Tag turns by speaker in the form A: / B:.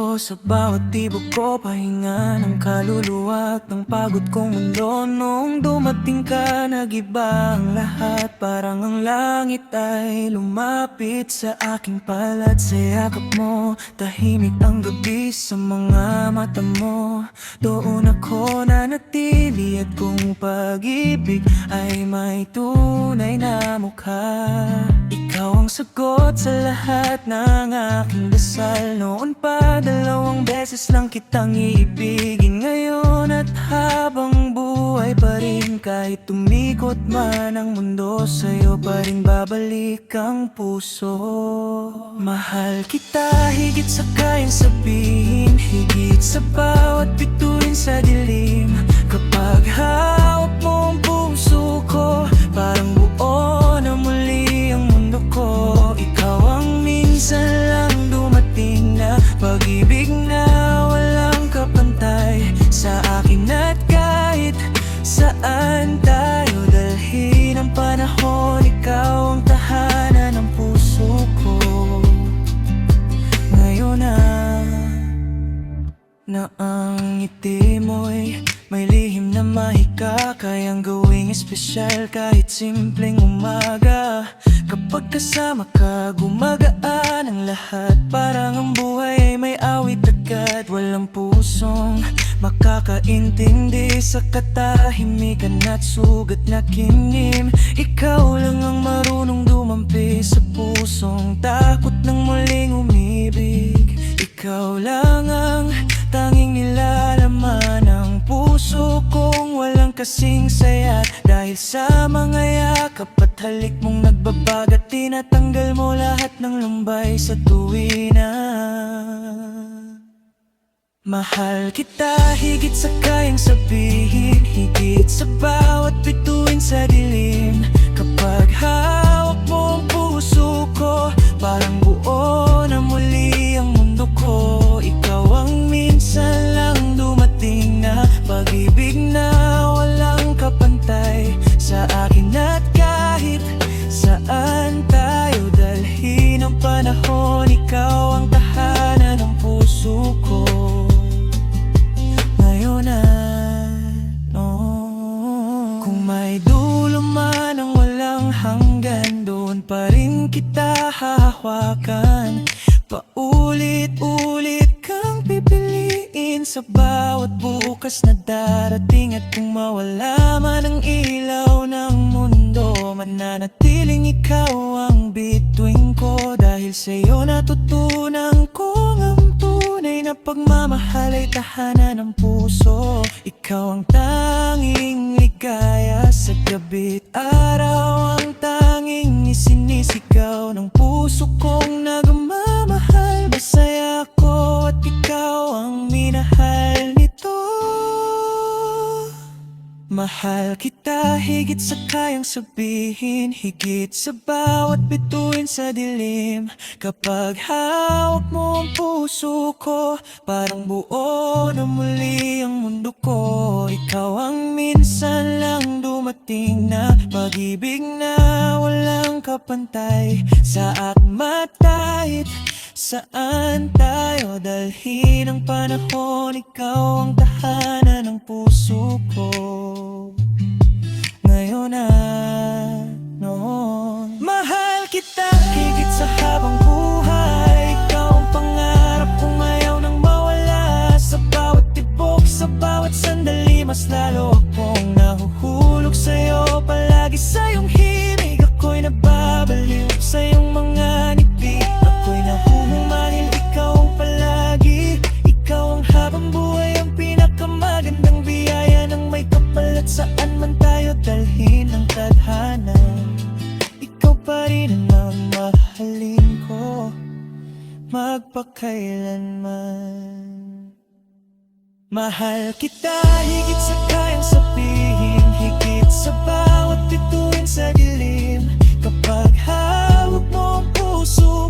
A: sa'yo sa bawat tibok ko. Pahinga ng kaluluwa at ng pagod kong mundo. Noong dumating ka, nag-iba ang lahat. Parang ang langit ay lumapit sa aking palad. Sa yakap mo, tahimik ang gabi sa mga mata mo. Doon ako nanatili at kung pag-ibig ay may tunay na mukha. Ikaw ang sagot sa lahat ng aking dasal. Noon pa 2 beses lang kitang iibigin. Ngayon at habang buhay pa rin, kahit tumikot man ang mundo, sa'yo pa rin babalik ang puso. Mahal kita higit sa kayang sabihin, higit sa bawat bituin sa dilim. Kapag hawak mo ang puso ko, parang buo na muli ang mundo ko. Ikaw ang minsan lang dumating na pag-ibig na walang kapantay sa akin. At kahit saan tayo dalhin ang panahon, ikaw ang tahanan ng puso ko. Ngayon na ang ngiti mo'y may lihim na mahika, kayang gawing espesyal kahit simpleng umaga. Kapag kasama ka, gumagaan ang lahat. Parang ang buhay ay may awit agad. Walang pusong makakaintindi sa katahimikan at sugat na kinim. Ikaw lang ang marunong dumampi sa pusong takot ng muling umibig. Ikaw lang ang tanging nilalaman ng puso kong walang kasing saya. Dahil sa mga yakap at halik mong nagbabagat, tinatanggal mo lahat ng lumbay sa tuwina. Mahal kita higit sa kayang sabihin, higit sa bawat bituin sa dilim. Kapag hawak mo ang puso ko, parang buo na muli ang mundo ko. Ikaw ang minsan lang dumating na pag-ibig na walang kapantay sa akin. At kahit saan tayo dalhin ang panahon, ikaw ang tahanan ng puso ko. Ngayon kung may dulo man ang walang hanggan, doon pa rin kita hahawakan. Paulit-ulit kang pipiliin sa bawat bukas na darating. At kung mawala man ang ilaw ng mundo, mananatiling ikaw ang bituin ko. Dahil sa'yo natutunan ko ang tunay na pagmamahal ay tahanan ng puso. Ikaw ang tanging ligaya sa gabi't araw, ang tanging isinisigaw ng puso kong nagmamahal. Masaya ko at ikaw ang minahal nito. Mahal kita higit sa kayang sabihin, higit sa bawat bituin sa dilim. Kapag hawak mo ang puso ko, parang buo na muli ang mundo ko. Ikaw ang minsan lang dumating na pag-ibig na walang kapantay sa akmat. Kahit saan tayo dalhin ang panahon, ikaw ang tahanan ng puso ko. Ngayon noon, mahal kita higit sa habang buhay. Ikaw ang pangarap kong ayaw nang mawala. Sa bawat tibok, sa bawat sandali, mas lalo akong nahuhulog sa'yo. Palagi sa iyong himig, ako'y nababaliw sa iyong mga ngiti. Ako'y nahuhumahil, ikaw ang palagi. Ikaw ang habang buhay, ang pinakamagandang biyaya ng may kapal. At saan man tayo dalhin ng tadhana, ikaw pa rin ang mahalin ko magpakailanman. Mahal kita higit sa kayang sabihin, higit sa bawat bituin sa dilim. Kapag hawak mo ang puso